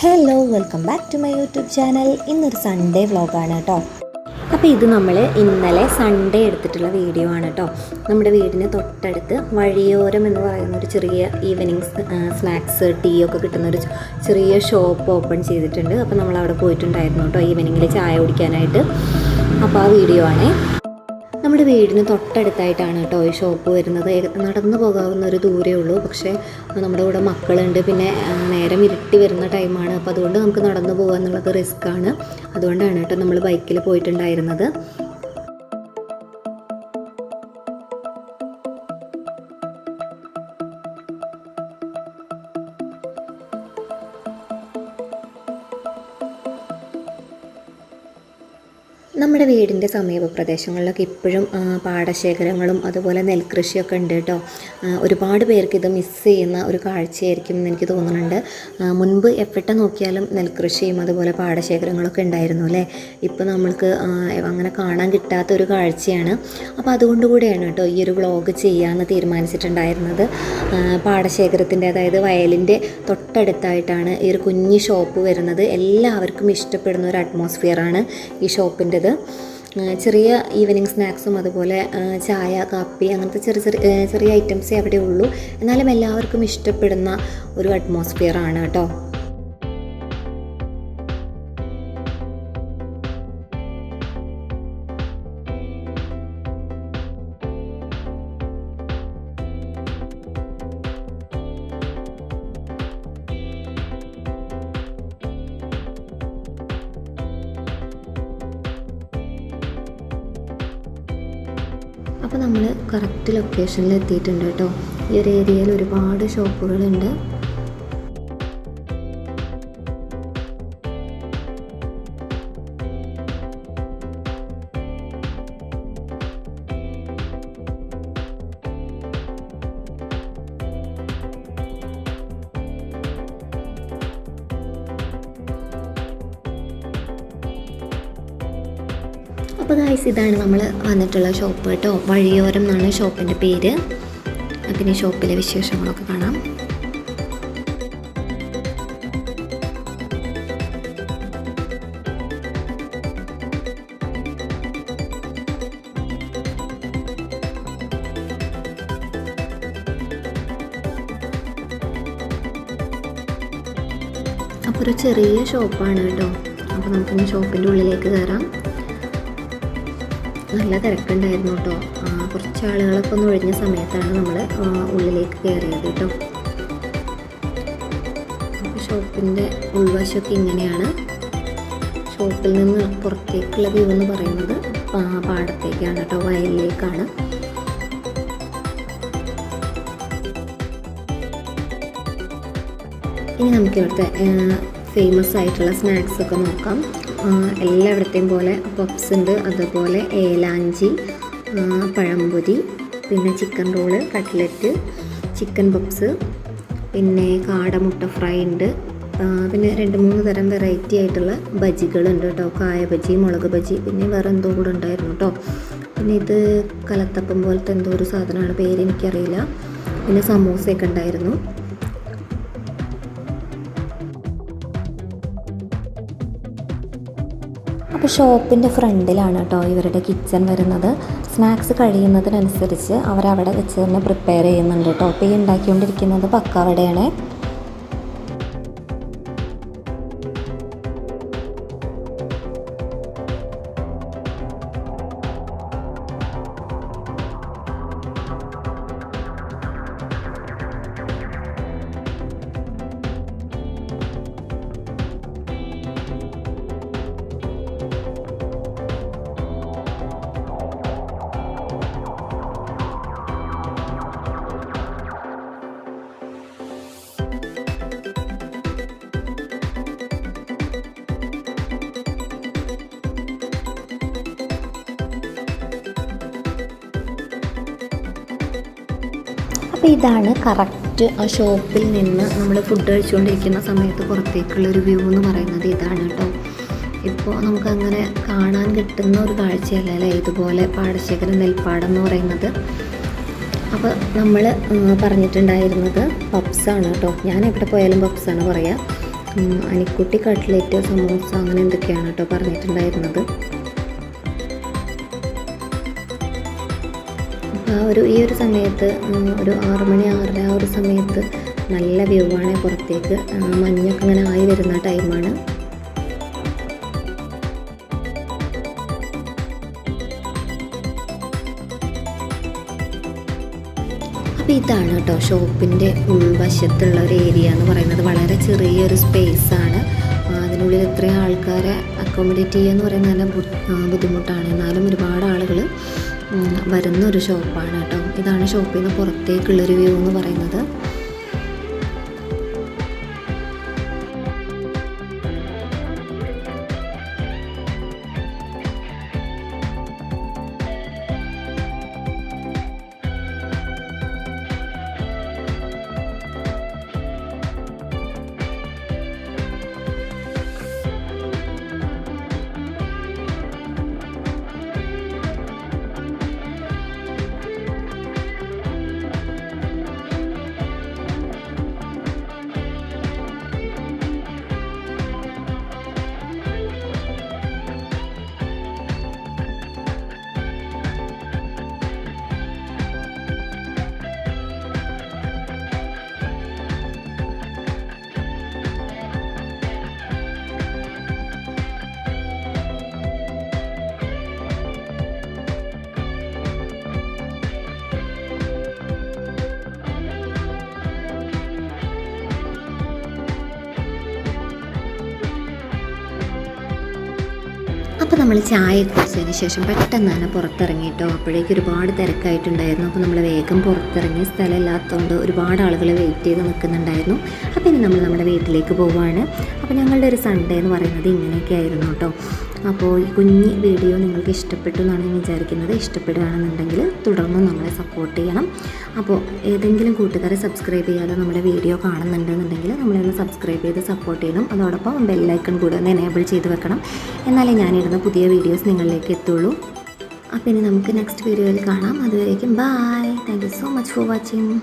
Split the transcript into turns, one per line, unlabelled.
Hello, welcome back to my YouTube channel. ഇന്നൊരു Sunday വ്ളോഗാണ് കേട്ടോ. അപ്പോൾ ഇത് നമ്മൾ ഇന്നലെ സൺഡേ എടുത്തിട്ടുള്ള വീഡിയോ ആണ് കേട്ടോ. നമ്മുടെ വീടിന് തൊട്ടടുത്ത് വഴിയോരം എന്ന് പറയുന്ന ഒരു ചെറിയ ഈവനിങ് സ്നാക്സ് ടീ ഒക്കെ കിട്ടുന്നൊരു ചെറിയ ഷോപ്പ് ഓപ്പൺ ചെയ്തിട്ടുണ്ട്. അപ്പോൾ നമ്മൾ അവിടെ പോയിട്ടുണ്ടായിരുന്നു കേട്ടോ ഈവനിങ്ങിൽ ചായ കുടിക്കാനായിട്ട്. അപ്പോൾ ആ വീഡിയോ ആണേ. നമ്മുടെ വീടിന് തൊട്ടടുത്തായിട്ടാണ് കേട്ടോ ഈ ഷോപ്പ് വരുന്നത്. നടന്നു പോകാവുന്ന ഒരു ദൂരമേ ഉള്ളൂ. പക്ഷേ നമ്മുടെ കൂടെ മക്കളുണ്ട്, പിന്നെ നേരം ഇരുട്ടി വരുന്ന ടൈമാണ്. അപ്പോൾ അതുകൊണ്ട് നമുക്ക് നടന്നു പോകുക എന്നുള്ളത് റിസ്ക്കാണ്. അതുകൊണ്ടാണ് കേട്ടോ നമ്മൾ ബൈക്കിൽ പോയിട്ടുണ്ടായിരുന്നത്. നമ്മുടെ വീടിൻ്റെ സമീപ പ്രദേശങ്ങളിലൊക്കെ ഇപ്പോഴും പാടശേഖരങ്ങളും അതുപോലെ നെൽകൃഷിയൊക്കെ ഉണ്ട് കേട്ടോ. ഒരുപാട് പേർക്ക് ഇത് മിസ് ചെയ്യുന്ന ഒരു കാഴ്ചയായിരിക്കും എന്ന് എനിക്ക് തോന്നുന്നുണ്ട്. മുൻപ് എവിടെ നോക്കിയാലും നെൽകൃഷിയും അതുപോലെ പാടശേഖരങ്ങളൊക്കെ ഉണ്ടായിരുന്നു അല്ലേ. ഇപ്പോൾ നമ്മൾക്ക് അങ്ങനെ കാണാൻ കിട്ടാത്ത ഒരു കാഴ്ചയാണ്. അപ്പോൾ അതുകൊണ്ട് കൂടെയാണ് കേട്ടോ ഈ ഒരു വ്ളോഗ് ചെയ്യാമെന്ന് തീരുമാനിച്ചിട്ടുണ്ടായിരുന്നത്. പാടശേഖരത്തിൻ്റെ, അതായത് വയലിൻ്റെ തൊട്ടടുത്തായിട്ടാണ് ഈ ഒരു കുഞ്ഞി ഷോപ്പ് വരുന്നത്. എല്ലാവർക്കും ഇഷ്ടപ്പെടുന്ന ഒരു അറ്റ്മോസ്ഫിയറാണ് ഈ ഷോപ്പിൻ്റെത്. ചെറിയ ഈവനിങ് സ്നാക്സും അതുപോലെ ചായ, കാപ്പി, അങ്ങനത്തെ ചെറിയ ഐറ്റംസേ അവിടെ ഉള്ളൂ. എന്നാലും എല്ലാവർക്കും ഇഷ്ടപ്പെടുന്ന ഒരു അറ്റ്മോസ്ഫിയറാണ് കേട്ടോ. അപ്പോൾ നമ്മൾ കറക്റ്റ് ലൊക്കേഷനിൽ എത്തിയിട്ടുണ്ട് കേട്ടോ. ഈ ഒരു ഏരിയയിൽ ഒരുപാട് ഷോപ്പുകളുണ്ട്. അപ്പോൾ ഗൈസ്, ഇതാണ് നമ്മൾ വന്നിട്ടുള്ള ഷോപ്പ് കേട്ടോ. വഴിയോരം എന്നാണ് ഷോപ്പിൻ്റെ പേര്. പിന്നെ ഷോപ്പിലെ വിശേഷങ്ങളൊക്കെ കാണാം. അപ്പോൾ ഒരു ചെറിയ ഷോപ്പാണ് കേട്ടോ. അപ്പോൾ നമുക്കിനി ഷോപ്പിൻ്റെ ഉള്ളിലേക്ക് കയറാം. നല്ല തിരക്കുണ്ടായിരുന്നു കേട്ടോ. കുറച്ച് ആളുകളൊക്കെ ഒന്ന് ഒഴിഞ്ഞ സമയത്താണ് നമ്മൾ ഉള്ളിലേക്ക് കയറിയത് കേട്ടോ. അപ്പോൾ ഷോപ്പിൻ്റെ ഉൾവശമൊക്കെ ഇങ്ങനെയാണ്. ഷോപ്പിൽ നിന്ന് പുറത്തേക്കുള്ള വ്യൂ എന്ന് പറയുന്നത് പാടത്തേക്കാണ് കേട്ടോ, വയലിലേക്കാണ്. ഇനി നമുക്ക് ഇവിടുത്തെ ഫേമസ് ആയിട്ടുള്ള സ്നാക്സൊക്കെ നോക്കാം. എല്ലായിടത്തെയും പോലെ പപ്സ് ഉണ്ട്, അതുപോലെ ഏലാഞ്ചി, പഴംപൊരി, പിന്നെ chicken roll, cutlet, chicken puffs, പിന്നെ കാടമുട്ട ഫ്രൈ ഉണ്ട്. പിന്നെ 2-3 തരം വെറൈറ്റി ആയിട്ടുള്ള ബജികളുണ്ട് കേട്ടോ. കായ ബജി, മുളക് ബജി, പിന്നെ വേറെ എന്തോ കൂടെ ഉണ്ടായിരുന്നു കേട്ടോ. പിന്നെ ഇത് കലത്തപ്പം പോലത്തെ എന്തോ ഒരു സാധനമാണ്, പേര് എനിക്കറിയില്ല. പിന്നെ സമൂസയൊക്കെ ഉണ്ടായിരുന്നു. അപ്പോൾ ഷോപ്പിൻ്റെ ഫ്രണ്ടിലാണ് കേട്ടോ ഇവരുടെ കിച്ചൺ വരുന്നത്. സ്നാക്സ് കഴിയുന്നതിനനുസരിച്ച് അവരവിടെ വെച്ച് തന്നെ പ്രിപ്പയർ ചെയ്യുന്നുണ്ട് കേട്ടോ. അപ്പോൾ ഈ ഉണ്ടാക്കിക്കൊണ്ടിരിക്കുന്നത് പക്കാവടയാണ്. അപ്പോൾ ഇതാണ് കറക്റ്റ് ആ ഷോപ്പിൽ നിന്ന് നമ്മൾ ഫുഡ് കഴിച്ചുകൊണ്ടിരിക്കുന്ന സമയത്ത് പുറത്തേക്കുള്ളൊരു വ്യൂ എന്ന് പറയുന്നത് ഇതാണ് കേട്ടോ. ഇപ്പോൾ നമുക്കങ്ങനെ കാണാൻ കിട്ടുന്ന ഒരു കാഴ്ചയല്ല അല്ലേ ഇതുപോലെ പാടശേഖരം, നെൽപ്പാടം എന്ന് പറയുന്നത്. അപ്പോൾ നമ്മൾ പറഞ്ഞിട്ടുണ്ടായിരുന്നത് പപ്സാണ് കേട്ടോ. ഞാൻ എവിടെ പോയാലും പപ്സാണ് പറയുക. അനിക്കുട്ടി കട്ട്ലറ്റ്, സമോസ അങ്ങനെ എന്തൊക്കെയാണ് കേട്ടോ പറഞ്ഞിട്ടുണ്ടായിരുന്നത്. അപ്പോൾ ഈ ഒരു സമയത്ത് ഒരു 6 മണി 6:30 ആ ഒരു സമയത്ത് നല്ല വ്യൂ ആണ് പുറത്തേക്ക്. മഞ്ഞൊക്കെ ഇങ്ങനെ ആയി വരുന്ന ടൈമാണ്. അപ്പോൾ ഇതാണ് കേട്ടോ ഷോപ്പിൻ്റെ ഉൾവശത്തുള്ള ഒരു ഏരിയ എന്ന് പറയുന്നത്. വളരെ ചെറിയൊരു സ്പേസാണ്. അതിനുള്ളിൽ ഇത്രയും ആൾക്കാരെ അക്കോമഡേറ്റ് ചെയ്യുക എന്ന് പറയുന്നത് നല്ല ബുദ്ധിമുട്ടാണ്. എന്നാലും ഒരുപാട് ആളുകൾ വരുന്നൊരു ഷോപ്പാണ് കേട്ടോ. ഇതാണ് ഷോപ്പിൽ നിന്ന് പുറത്തേക്കുള്ളൊരു വ്യൂ എന്ന് പറയുന്നത്. അപ്പോൾ നമ്മൾ ചായ കുടിച്ചതിന് ശേഷം പെട്ടെന്ന് തന്നെ പുറത്തിറങ്ങിയിട്ടോ. അപ്പോഴേക്ക് ഒരുപാട് തിരക്കായിട്ടുണ്ടായിരുന്നു. അപ്പോൾ നമ്മൾ വേഗം പുറത്തിറങ്ങി. സ്ഥലമില്ലാത്തതുകൊണ്ട് ഒരുപാട് ആളുകൾ വെയിറ്റ് ചെയ്ത് നിൽക്കുന്നുണ്ടായിരുന്നു. അപ്പോൾ ഇനി നമ്മൾ നമ്മുടെ വീട്ടിലേക്ക് പോവുകയാണ്. അപ്പോൾ ഞങ്ങളുടെ ഒരു സൺഡേ എന്ന് പറയുന്നത് ഇങ്ങനെയൊക്കെ ആയിരുന്നു കേട്ടോ. അപ്പോൾ ഈ കുഞ്ഞ് വീഡിയോ നിങ്ങൾക്ക് ഇഷ്ടപ്പെട്ടു എന്നാണ് ഞാൻ വിചാരിക്കുന്നത്. ഇഷ്ടപ്പെടുകയാണെന്നുണ്ടെങ്കിൽ തുടർന്നും നമ്മളെ സപ്പോർട്ട് ചെയ്യണം. അപ്പോൾ ഏതെങ്കിലും കൂട്ടുകാരെ സബ്സ്ക്രൈബ് ചെയ്യാതെ നമ്മുടെ വീഡിയോ കാണുന്നുണ്ടെന്നുണ്ടെങ്കിൽ നമ്മളൊന്ന് സബ്സ്ക്രൈബ് ചെയ്ത് സപ്പോർട്ട് ചെയ്യണം. അതോടൊപ്പം ബെല്ലൈക്കൺ കൂടെ ഒന്ന് എനേബിൾ ചെയ്ത് വെക്കണം. എന്നാലേ ഞാനിടുന്ന പുതിയ വീഡിയോസ് നിങ്ങളിലേക്ക് എത്തുള്ളൂ. അപ്പോൾ ഇനി നമുക്ക് നെക്സ്റ്റ് വീഡിയോയിൽ കാണാം. അതുവരേക്കും bye. Thank you so much for watching.